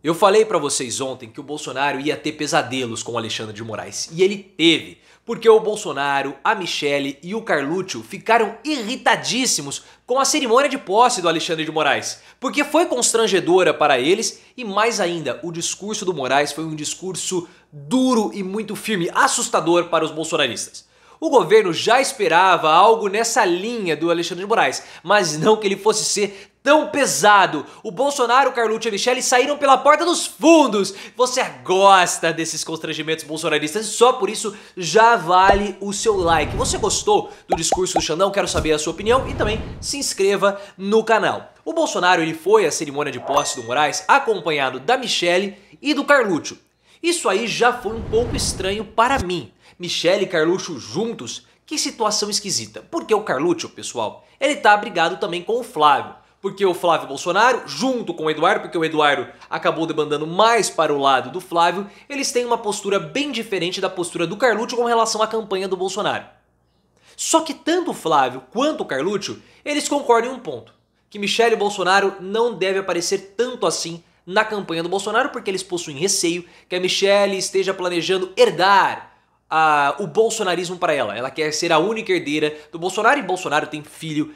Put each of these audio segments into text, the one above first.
Eu falei pra vocês ontem que o Bolsonaro ia ter pesadelos com o Alexandre de Moraes. E ele teve, porque o Bolsonaro, a Michelle e o Carluccio ficaram irritadíssimos com a cerimônia de posse do Alexandre de Moraes. Porque foi constrangedora para eles e mais ainda, o discurso do Moraes foi um discurso duro e muito firme, assustador para os bolsonaristas. O governo já esperava algo nessa linha do Alexandre de Moraes, mas não que ele fosse ser tão pesado. O Bolsonaro, o Carluccio e a Michelle saíram pela porta dos fundos. Você gosta desses constrangimentos bolsonaristas e só por isso já vale o seu like. Você gostou do discurso do Xandão? Quero saber a sua opinião e também se inscreva no canal. O Bolsonaro ele foi à cerimônia de posse do Moraes acompanhado da Michelle e do Carluccio. Isso aí já foi um pouco estranho para mim. Michelle e Carluccio juntos? Que situação esquisita. Porque o Carluccio, pessoal, ele tá brigado também com o Flávio. Porque o Flávio Bolsonaro, junto com o Eduardo, porque o Eduardo acabou debandando mais para o lado do Flávio, eles têm uma postura bem diferente da postura do Carluccio com relação à campanha do Bolsonaro. Só que tanto o Flávio quanto o Carluccio, eles concordam em um ponto. Que Michelle e Bolsonaro não devem aparecer tanto assim na campanha do Bolsonaro, porque eles possuem receio que a Michelle esteja planejando herdar o bolsonarismo para ela. Ela quer ser a única herdeira do Bolsonaro e Bolsonaro tem filho,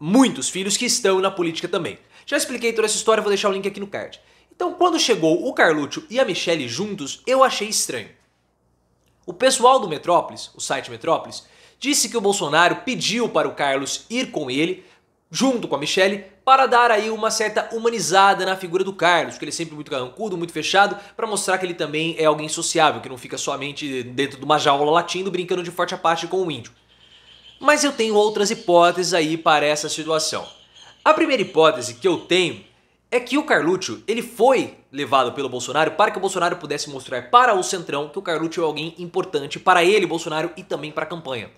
muitos filhos que estão na política também. Já expliquei toda essa história, vou deixar o link aqui no card. Então quando chegou o Carluccio e a Michelle juntos, eu achei estranho. O pessoal do Metrópolis, o site Metrópolis, disse que o Bolsonaro pediu para o Carlos ir com ele, junto com a Michelle, para dar aí uma certa humanizada na figura do Carlos, que ele é sempre muito carrancudo, muito fechado, para mostrar que ele também é alguém sociável, que não fica somente dentro de uma jaula latindo, brincando de forte a parte com o índio. Mas eu tenho outras hipóteses aí para essa situação. A primeira hipótese que eu tenho é que o Carluccio ele foi levado pelo Bolsonaro para que o Bolsonaro pudesse mostrar para o Centrão que o Carluccio é alguém importante para ele, Bolsonaro, e também para a campanha.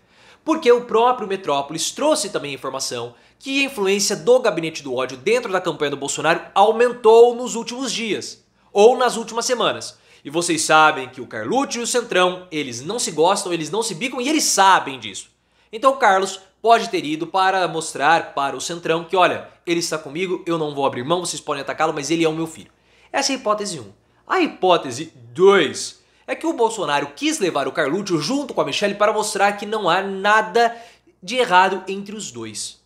Porque o próprio Metrópolis trouxe também a informação que a influência do gabinete do ódio dentro da campanha do Bolsonaro aumentou nos últimos dias, ou nas últimas semanas. E vocês sabem que o Carluccio e o Centrão, eles não se gostam, eles não se bicam e eles sabem disso. Então o Carlos pode ter ido para mostrar para o Centrão que olha, ele está comigo, eu não vou abrir mão, vocês podem atacá-lo, mas ele é o meu filho. Essa é a hipótese 1. A hipótese 2 é que o Bolsonaro quis levar o Carluccio junto com a Michelle para mostrar que não há nada de errado entre os dois.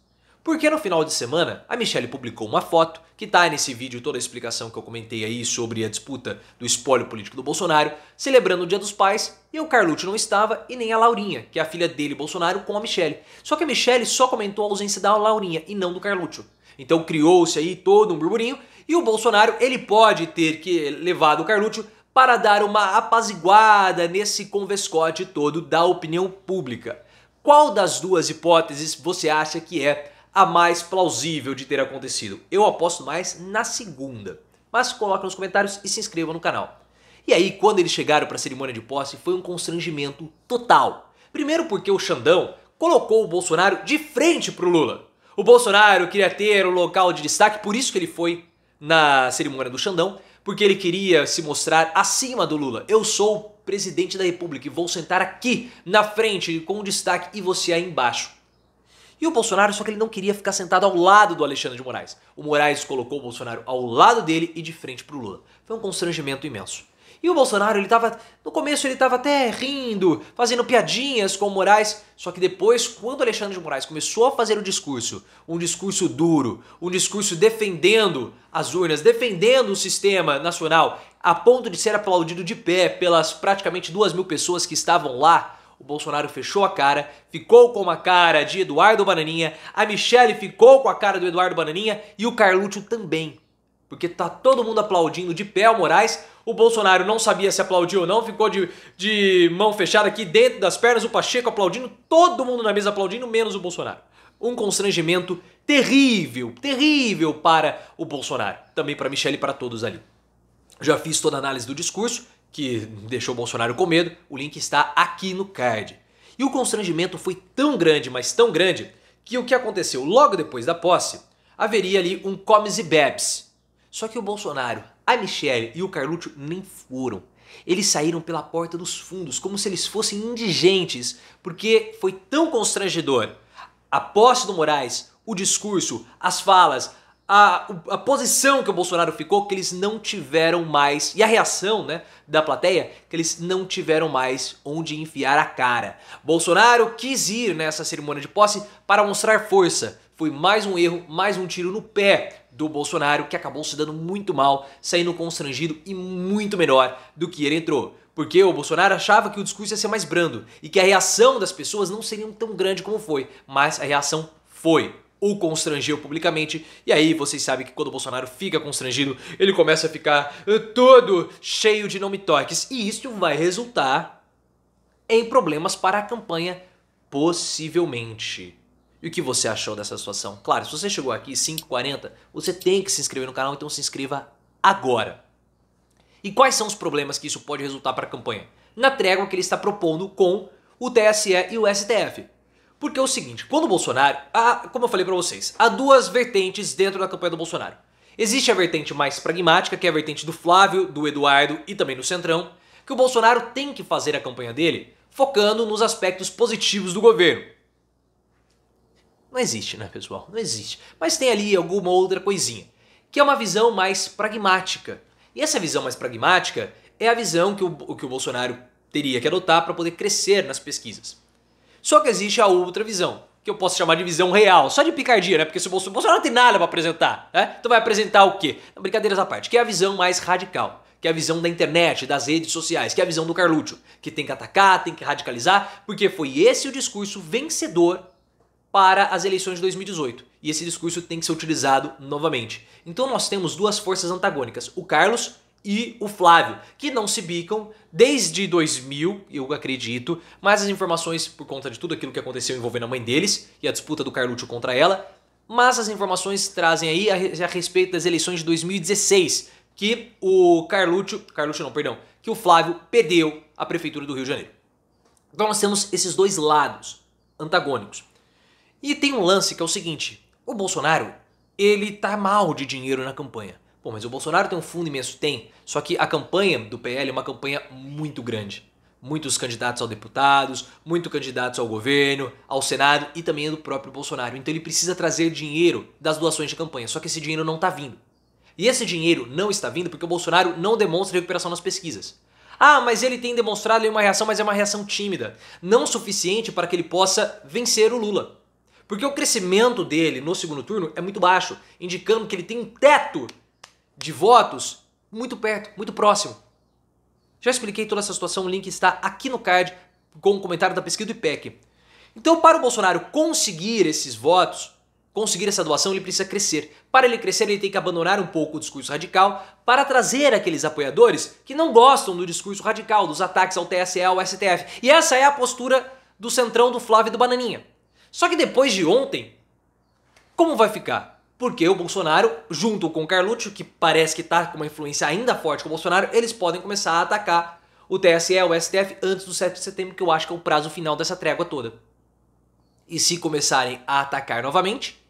Porque no final de semana, a Michelle publicou uma foto, que tá nesse vídeo toda a explicação que eu comentei aí sobre a disputa do espólio político do Bolsonaro, celebrando o Dia dos Pais, e o Carluccio não estava, e nem a Laurinha, que é a filha dele, Bolsonaro, com a Michelle. Só que a Michelle só comentou a ausência da Laurinha, e não do Carluccio. Então criou-se aí todo um burburinho, e o Bolsonaro, ele pode ter que levado o Carluccio para dar uma apaziguada nesse convescote todo da opinião pública. Qual das duas hipóteses você acha que é a mais plausível de ter acontecido? Eu aposto mais na segunda. Mas coloca nos comentários e se inscreva no canal. E aí, quando eles chegaram para a cerimônia de posse, foi um constrangimento total. Primeiro porque o Xandão colocou o Bolsonaro de frente pro Lula. O Bolsonaro queria ter um local de destaque, por isso que ele foi na cerimônia do Xandão, porque ele queria se mostrar acima do Lula. Eu sou o presidente da República e vou sentar aqui na frente com destaque e você aí embaixo. E o Bolsonaro, só que ele não queria ficar sentado ao lado do Alexandre de Moraes. O Moraes colocou o Bolsonaro ao lado dele e de frente pro Lula. Foi um constrangimento imenso. E o Bolsonaro, no começo ele tava até rindo, fazendo piadinhas com o Moraes, só que depois, quando o Alexandre de Moraes começou a fazer um discurso duro, um discurso defendendo as urnas, defendendo o sistema nacional, a ponto de ser aplaudido de pé pelas praticamente 2.000 pessoas que estavam lá, o Bolsonaro fechou a cara, ficou com uma cara de Eduardo Bananinha, a Michelle ficou com a cara do Eduardo Bananinha e o Carluccio também. Porque tá todo mundo aplaudindo de pé o Moraes, o Bolsonaro não sabia se aplaudiu ou não, ficou de mão fechada aqui dentro das pernas, o Pacheco aplaudindo, todo mundo na mesa aplaudindo, menos o Bolsonaro. Um constrangimento terrível, terrível para o Bolsonaro, também para Michelle e para todos ali. Já fiz toda a análise do discurso, que deixou o Bolsonaro com medo, o link está aqui no card. E o constrangimento foi tão grande, mas tão grande, que o que aconteceu logo depois da posse, haveria ali um comes e bebes. Só que o Bolsonaro, a Michelle e o Carluccio nem foram. Eles saíram pela porta dos fundos, como se eles fossem indigentes, porque foi tão constrangedor a posse do Moraes, o discurso, as falas, a posição que o Bolsonaro ficou, que eles não tiveram mais, e a reação, né, da plateia, que eles não tiveram mais onde enfiar a cara. Bolsonaro quis ir nessa cerimônia de posse para mostrar força. Foi mais um erro, mais um tiro no pé do Bolsonaro, que acabou se dando muito mal, saindo constrangido e muito menor do que ele entrou. Porque o Bolsonaro achava que o discurso ia ser mais brando e que a reação das pessoas não seria tão grande como foi, mas a reação foi. O constrangeu publicamente, e aí vocês sabem que quando o Bolsonaro fica constrangido, ele começa a ficar todo cheio de não me toques, e isso vai resultar em problemas para a campanha, possivelmente. E o que você achou dessa situação? Claro, se você chegou aqui 5h40, você tem que se inscrever no canal, então se inscreva agora. E quais são os problemas que isso pode resultar para a campanha? Na trégua que ele está propondo com o TSE e o STF. Porque é o seguinte, quando o Bolsonaro, como eu falei pra vocês, há duas vertentes dentro da campanha do Bolsonaro. Existe a vertente mais pragmática, que é a vertente do Flávio, do Eduardo e também do Centrão, que o Bolsonaro tem que fazer a campanha dele focando nos aspectos positivos do governo. Não existe, né, pessoal? Não existe. Mas tem ali alguma outra coisinha, que é uma visão mais pragmática. E essa visão mais pragmática é a visão que o Bolsonaro teria que adotar para poder crescer nas pesquisas. Só que existe a outra visão, que eu posso chamar de visão real, só de picardia, né? Porque se o Bolsonaro não tem nada para apresentar, né? Então vai apresentar o quê? Brincadeiras à parte, que é a visão mais radical, que é a visão da internet, das redes sociais, que é a visão do Carluccio, que tem que atacar, tem que radicalizar, porque foi esse o discurso vencedor para as eleições de 2018. E esse discurso tem que ser utilizado novamente. Então nós temos duas forças antagônicas, o Carlos e o Flávio, que não se bicam desde 2000, eu acredito, mas as informações, por conta de tudo aquilo que aconteceu envolvendo a mãe deles e a disputa do Carluccio contra ela, mas as informações trazem aí a respeito das eleições de 2016, que que o Flávio perdeu a prefeitura do Rio de Janeiro. Então nós temos esses dois lados antagônicos. E tem um lance que é o seguinte, o Bolsonaro, ele tá mal de dinheiro na campanha. Pô, mas o Bolsonaro tem um fundo imenso? Tem. Só que a campanha do PL é uma campanha muito grande. Muitos candidatos a deputados, muitos candidatos ao governo, ao Senado e também do próprio Bolsonaro. Então ele precisa trazer dinheiro das doações de campanha, só que esse dinheiro não está vindo. E esse dinheiro não está vindo porque o Bolsonaro não demonstra recuperação nas pesquisas. Ah, mas ele tem demonstrado uma reação, mas é uma reação tímida. Não suficiente para que ele possa vencer o Lula. Porque o crescimento dele no segundo turno é muito baixo, indicando que ele tem um teto de votos muito perto, muito próximo. Já expliquei toda essa situação, o link está aqui no card com o comentário da pesquisa do IPEC. Então, para o Bolsonaro conseguir esses votos, conseguir essa doação, ele precisa crescer. Para ele crescer, ele tem que abandonar um pouco o discurso radical para trazer aqueles apoiadores que não gostam do discurso radical, dos ataques ao TSE, ao STF. E essa é a postura do Centrão, do Flávio e do Bananinha. Só que depois de ontem, como vai ficar? Porque o Bolsonaro, junto com o Carluccio, que parece que está com uma influência ainda forte com o Bolsonaro, eles podem começar a atacar o TSE, o STF, antes do 7 de setembro, que eu acho que é o prazo final dessa trégua toda. E se começarem a atacar novamente,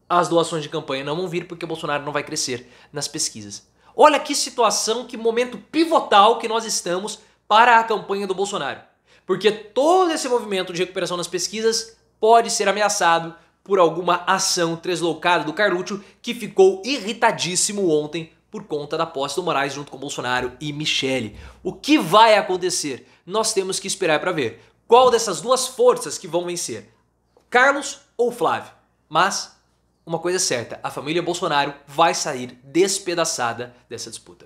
as doações de campanha não vão vir porque o Bolsonaro não vai crescer nas pesquisas. Olha que situação, que momento pivotal que nós estamos para a campanha do Bolsonaro. Porque todo esse movimento de recuperação nas pesquisas pode ser ameaçado por alguma ação deslocada do Carluccio, que ficou irritadíssimo ontem por conta da posse do Moraes junto com Bolsonaro e Michele. O que vai acontecer? Nós temos que esperar para ver. Qual dessas duas forças que vão vencer? Carlos ou Flávio? Mas uma coisa é certa, a família Bolsonaro vai sair despedaçada dessa disputa.